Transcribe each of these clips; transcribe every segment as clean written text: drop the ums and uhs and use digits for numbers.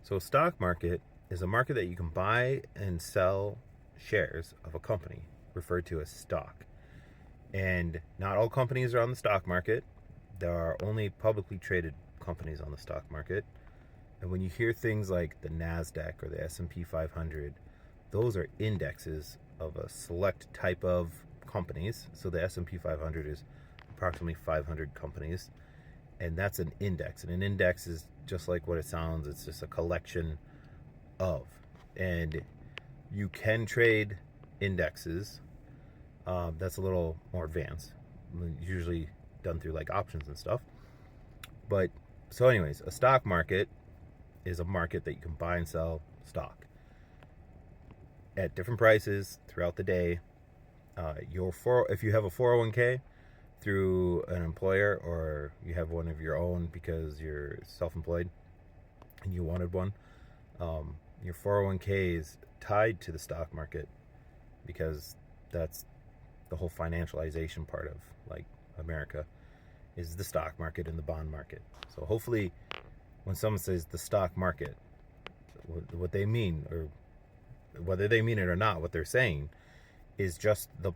So a stock market is a market that you can buy and sell shares of a company, referred to as stock. And not all companies are on the stock market. There are only publicly traded companies on the stock market. And when you hear things like the Nasdaq or the S&P 500, those are indexes of a select type of companies. So the S&P 500 is approximately 500 companies, and that's an index. And an index is just like what it sounds. It's just a collection of. And you can trade indexes. That's a little more advanced, usually done through like options and stuff. But so anyways, a stock market is a market that you can buy and sell stock at different prices throughout the day. If you have a 401k through an employer, or you have one of your own because you're self-employed and you wanted one, your 401k is tied to the stock market, because that's the whole financialization part of like America, is the stock market and the bond market. So hopefully when someone says the stock market, what they mean, or whether they mean it or not, what they're saying is just the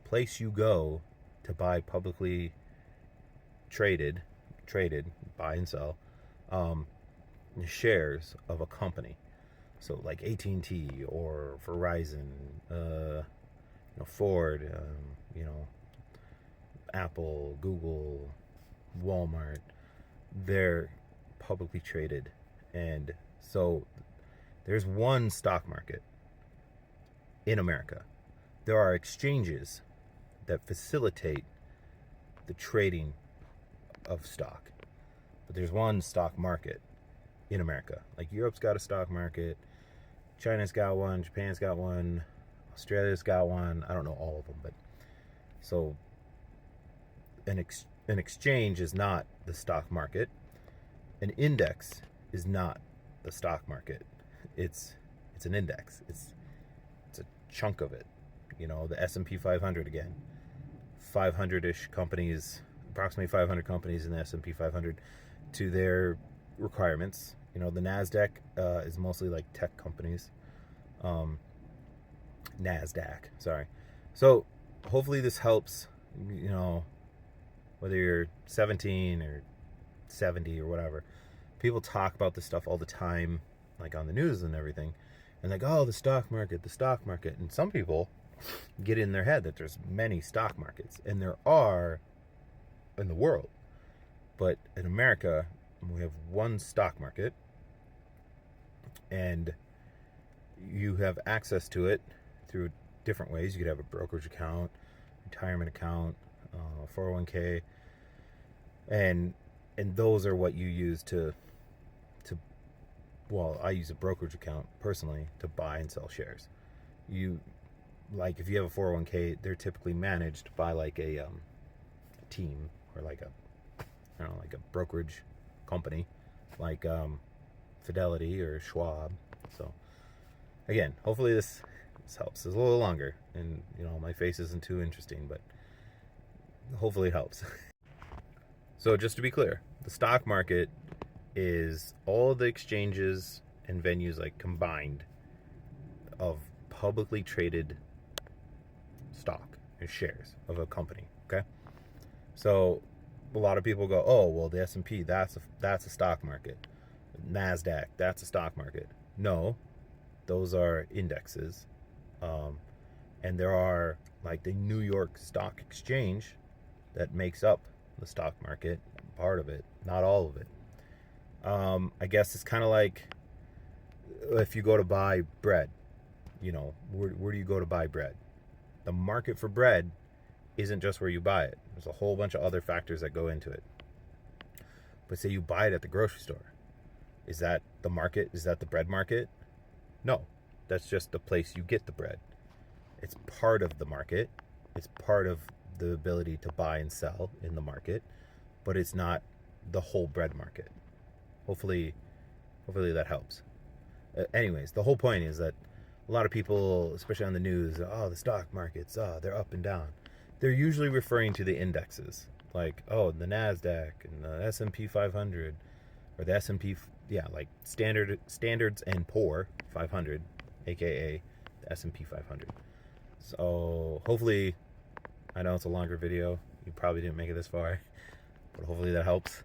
place you go to buy publicly traded, buy and sell, shares of a company. So like AT&T or Verizon, Ford, Apple, Google, Walmart, they're publicly traded. And so there's one stock market in America. There are exchanges that facilitate the trading of stock, but there's one stock market in America. Like Europe's got a stock market, China's got one, Japan's got one, Australia's got one. I don't know all of them, but so an exchange is not the stock market. An index is not the stock market. It's an index. It's a chunk of it. The S&P 500 again. 500-ish companies, approximately 500 companies in the S&P 500 to their requirements. The Nasdaq is mostly like tech companies. Nasdaq, sorry. So hopefully this helps. Whether you're 17 or 70 or whatever, people talk about this stuff all the time, like on the news and everything, and like, oh, the stock market, and some people get in their head that there's many stock markets, and there are in the world, but in America we have one stock market, and you have access to it through different ways. You could have a brokerage account, retirement account, 401k, and those are what you use to well, I use a brokerage account personally to buy and sell shares. If you have a 401k, they're typically managed by like a team, or like a brokerage company, like Fidelity or Schwab. So again, hopefully this helps. It's a little longer, and my face isn't too interesting, but hopefully it helps. So just to be clear, the stock market is all the exchanges and venues like combined of publicly traded stock and shares of a company. Okay, so a lot of people go, oh well, the S&P, that's a stock market. Nasdaq, that's a stock market. No, those are indexes. And there are like the New York Stock Exchange that makes up the stock market, part of it, not all of it. I guess it's kind of like if you go to buy bread, where do you go to buy bread? The market for bread isn't just where you buy it. There's a whole bunch of other factors that go into it. But say you buy it at the grocery store. Is that the market? Is that the bread market? No, that's just the place you get the bread. It's part of the market. It's part of the ability to buy and sell in the market, but it's not the whole bread market. Hopefully that helps. Anyways, the whole point is that a lot of people, especially on the news, oh, the stock markets, they're up and down. They're usually referring to the indexes, like, oh, the Nasdaq and the S&P 500, or the S&P yeah, like standards and poor 500, aka the S&P 500. So hopefully, I know it's a longer video. You probably didn't make it this far, but hopefully that helps.